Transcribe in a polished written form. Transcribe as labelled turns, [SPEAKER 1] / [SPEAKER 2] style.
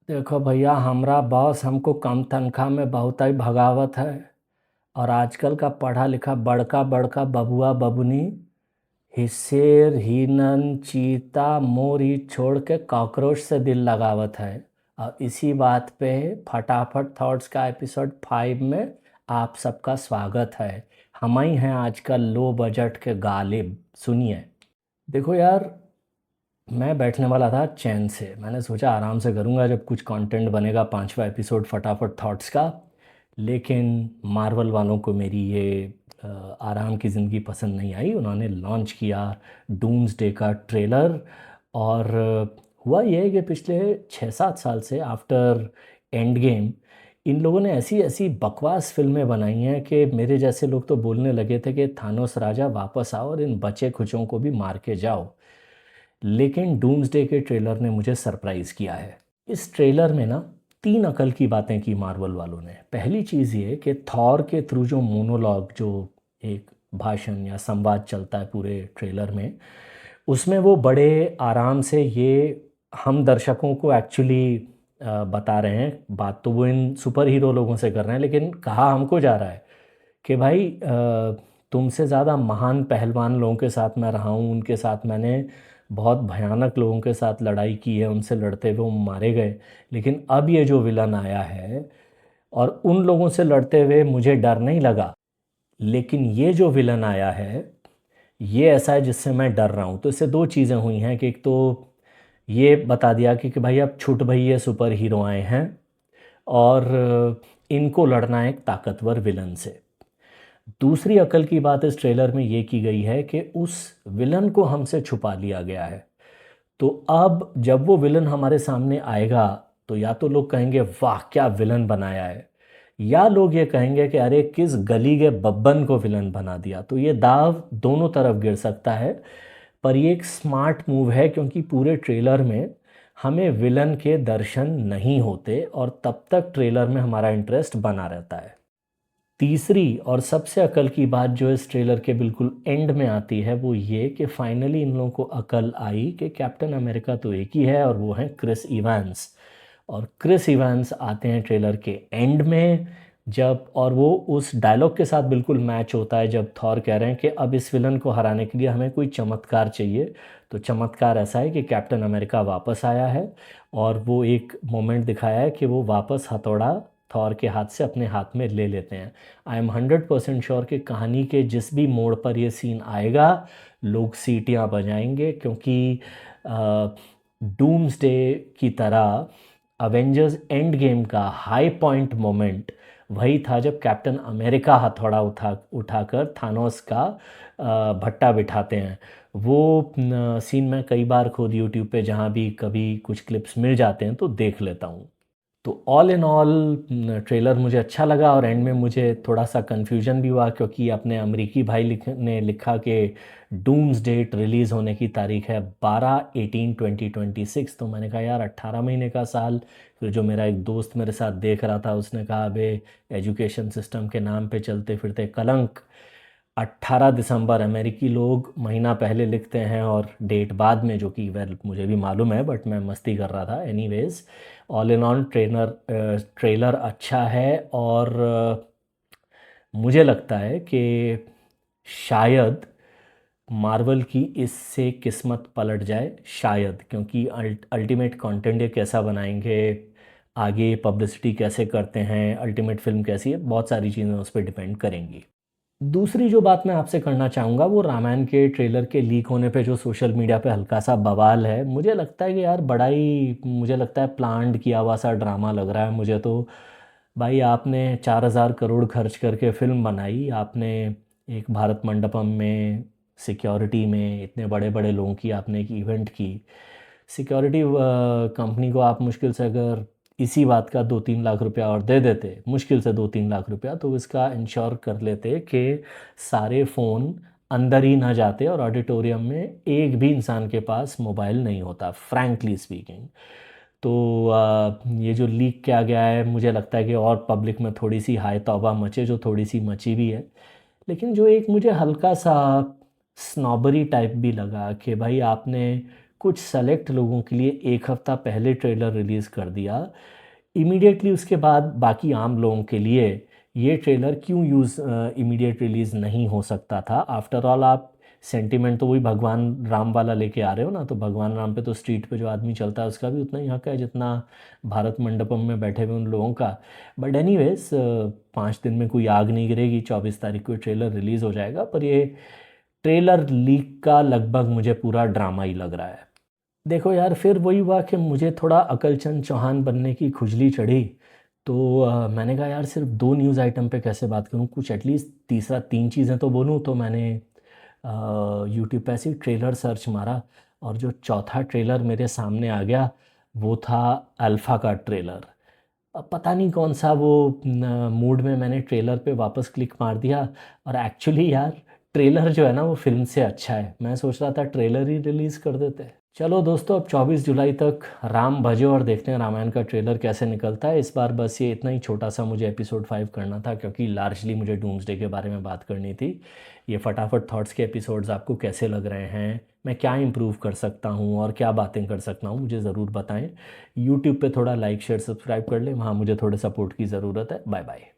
[SPEAKER 1] देखो भैया, हमरा बॉस हमको कम तनख्वाह में बहुत ही भगावत है। और आजकल का पढ़ा लिखा बड़का बड़का बबुआ बबुनी हिस्सेर हिरन चीता मोर ही छोड़ के कॉकरोच से दिल लगावत है। और इसी बात पे फटाफट थॉट्स का एपिसोड 5 में आप सबका स्वागत है। हम ही हैं आजकल लो बजट के गालिब। सुनिए, देखो यार, मैं बैठने वाला था चैन से। मैंने सोचा आराम से करूँगा जब कुछ कंटेंट बनेगा, 5वां एपिसोड फटाफट थॉट्स का। लेकिन मार्वल वालों को मेरी ये आराम की ज़िंदगी पसंद नहीं आई। उन्होंने लॉन्च किया डूम्सडे का ट्रेलर। और हुआ ये है कि पिछले 6-7 साल से आफ्टर एंड गेम इन लोगों ने ऐसी ऐसी बकवास फिल्में बनाई हैं कि मेरे जैसे लोग तो बोलने लगे थे कि थानोस राजा वापस आओ और इन बचे खुचों को भी मार के जाओ। लेकिन डूम्सडे के ट्रेलर ने मुझे सरप्राइज़ किया है। इस ट्रेलर में ना 3 अकल की बातें की मार्वल वालों ने। पहली चीज़ ये कि थॉर के थ्रू जो मोनोलॉग, जो एक भाषण या संवाद चलता है पूरे ट्रेलर में, उसमें वो बड़े आराम से ये हम दर्शकों को एक्चुअली बता रहे हैं। बात तो वो इन सुपर हीरो लोगों से कर रहे हैं, लेकिन कहा हमको जा रहा है कि भाई तुमसे ज़्यादा महान पहलवान लोगों के साथ मैं रहा हूँ, उनके साथ मैंने बहुत भयानक लोगों के साथ लड़ाई की है, उनसे लड़ते हुए वो मारे गए। लेकिन अब ये जो विलन आया है, और उन लोगों से लड़ते हुए मुझे डर नहीं लगा, लेकिन ये जो विलन आया है ये ऐसा है जिससे मैं डर रहा हूँ। तो इससे दो चीज़ें हुई हैं कि एक तो ये बता दिया कि भाई अब छुट भई ये सुपर हीरो आए हैं और इनको लड़ना है एक ताकतवर विलन से। दूसरी अकल की बात इस ट्रेलर में ये की गई है कि उस विलन को हमसे छुपा लिया गया है। तो अब जब वो विलन हमारे सामने आएगा तो या तो लोग कहेंगे वाह क्या विलन बनाया है, या लोग ये कहेंगे कि अरे किस गली के बब्बन को विलन बना दिया। तो ये दाव दोनों तरफ गिर सकता है। पर ये एक स्मार्ट मूव है क्योंकि पूरे ट्रेलर में हमें विलन के दर्शन नहीं होते और तब तक ट्रेलर में हमारा इंटरेस्ट बना रहता है। तीसरी और सबसे अकल की बात जो इस ट्रेलर के बिल्कुल एंड में आती है वो ये कि फाइनली इन लोगों को अकल आई कि कैप्टन अमेरिका तो एक ही है और वो है क्रिस इवांस। और क्रिस इवांस आते हैं ट्रेलर के एंड में, जब और वो उस डायलॉग के साथ बिल्कुल मैच होता है जब थॉर कह रहे हैं कि अब इस विलन को हराने के लिए हमें कोई चमत्कार चाहिए। तो चमत्कार ऐसा है कि कैप्टन अमेरिका वापस आया है और वो एक मोमेंट दिखाया है कि वो वापस हथौड़ा थॉर के हाथ से अपने हाथ में ले लेते हैं। आई एम 100% श्योर कि कहानी के जिस भी मोड़ पर ये सीन आएगा लोग सीटियां बजाएंगे, क्योंकि डूम्सडे की तरह अवेंजर्स एंड गेम का हाई पॉइंट मोमेंट वही था जब कैप्टन अमेरिका हथौड़ा उठाकर थानोस का भट्टा बिठाते हैं। वो सीन मैं कई बार खुद यूट्यूब पे जहाँ भी कभी कुछ क्लिप्स मिल जाते हैं तो देख लेता हूँ। तो ऑल इन ऑल ट्रेलर मुझे अच्छा लगा और एंड में मुझे थोड़ा सा कन्फ्यूजन भी हुआ क्योंकि अपने अमेरिकी भाई ने लिखा कि डूम्स डेट रिलीज़ होने की तारीख है 12/18/2026। तो मैंने कहा यार 18 महीने का साल। फिर जो मेरा एक दोस्त मेरे साथ देख रहा था उसने कहा अबे एजुकेशन सिस्टम के नाम पे चलते फिरते कलंक। 18 दिसंबर अमेरिकी लोग महीना पहले लिखते हैं और डेट बाद में, जो कि वेल मुझे भी मालूम है बट मैं मस्ती कर रहा था anyways. All in all trailer अच्छा है और मुझे लगता है कि शायद मार्वल की इससे किस्मत पलट जाए, शायद, क्योंकि अल्टीमेट कंटेंट ये कैसा बनाएंगे, आगे पब्लिसिटी कैसे करते हैं, अल्टीमेट फिल्म कैसी है, बहुत सारी चीज़ें उस पर डिपेंड करेंगी। दूसरी जो बात मैं आपसे करना चाहूँगा वो रामायण के ट्रेलर के लीक होने पे जो सोशल मीडिया पे हल्का सा बवाल है। मुझे लगता है कि यार बड़ा ही, मुझे लगता है प्लान्ड किया हुआ सा ड्रामा लग रहा है मुझे तो। भाई आपने 4,000 करोड़ खर्च करके फिल्म बनाई, आपने एक भारत मंडपम में सिक्योरिटी में इतने बड़े बड़े लोगों की आपने एक इवेंट की। सिक्योरिटी कंपनी को आप मुश्किल से अगर इसी बात का 2-3 लाख रुपया और दे देते, मुश्किल से 2-3 लाख रुपया, तो इसका इंश्योर कर लेते कि सारे फ़ोन अंदर ही ना जाते और ऑडिटोरियम में एक भी इंसान के पास मोबाइल नहीं होता, फ्रैंकली स्पीकिंग। तो ये जो लीक किया गया है मुझे लगता है कि और पब्लिक में थोड़ी सी हाय तौबा मचे, जो थोड़ी सी मची भी है। लेकिन जो एक मुझे हल्का सा स्नॉबरी टाइप भी लगा कि भाई आपने कुछ सेलेक्ट लोगों के लिए एक हफ़्ता पहले ट्रेलर रिलीज़ कर दिया। इमीडिएटली उसके बाद बाकी आम लोगों के लिए ये ट्रेलर क्यों इमीडिएट रिलीज़ नहीं हो सकता था। आफ्टर ऑल आप सेंटिमेंट तो वही भगवान राम वाला लेके आ रहे हो ना, तो भगवान राम पे तो स्ट्रीट पे जो आदमी चलता है उसका भी उतना ही हक है जितना भारत मंडपम में बैठे हुए उन लोगों का। बट एनीवेज 5 दिन में कोई आग नहीं गिरेगी, 24 तारीख को ट्रेलर रिलीज़ हो जाएगा। पर ये ट्रेलर लीक का लगभग मुझे पूरा ड्रामा ही लग रहा है। देखो यार, फिर वही हुआ कि मुझे थोड़ा अकलचंद चौहान बनने की खुजली चढ़ी। तो मैंने कहा यार सिर्फ 2 न्यूज़ आइटम पे कैसे बात करूँ, कुछ एटलीस्ट तीसरा 3 चीज़ें तो बोलूँ। तो मैंने यूट्यूब पे ऐसे ट्रेलर सर्च मारा और जो चौथा ट्रेलर मेरे सामने आ गया वो था अल्फ़ा का ट्रेलर। अब पता नहीं कौन सा वो मूड में मैंने ट्रेलर पे वापस क्लिक मार दिया। और एक्चुअली यार ट्रेलर जो है ना वो फिल्म से अच्छा है। मैं सोच रहा था ट्रेलर ही रिलीज़ कर देते। चलो दोस्तों, अब 24 जुलाई तक राम भजो और देखते हैं रामायण का ट्रेलर कैसे निकलता है। इस बार बस ये इतना ही छोटा सा मुझे एपिसोड 5 करना था क्योंकि लार्जली मुझे डूम्सडे के बारे में बात करनी थी। ये फटाफट थॉट्स के एपिसोड्स आपको कैसे लग रहे हैं, मैं क्या इंप्रूव कर सकता हूँ और क्या बातें कर सकता हूँ, मुझे ज़रूर बताएं। यूट्यूब पे थोड़ा लाइक शेयर सब्सक्राइब कर लें, वहाँ मुझे थोड़े सपोर्ट की ज़रूरत है। Bye bye.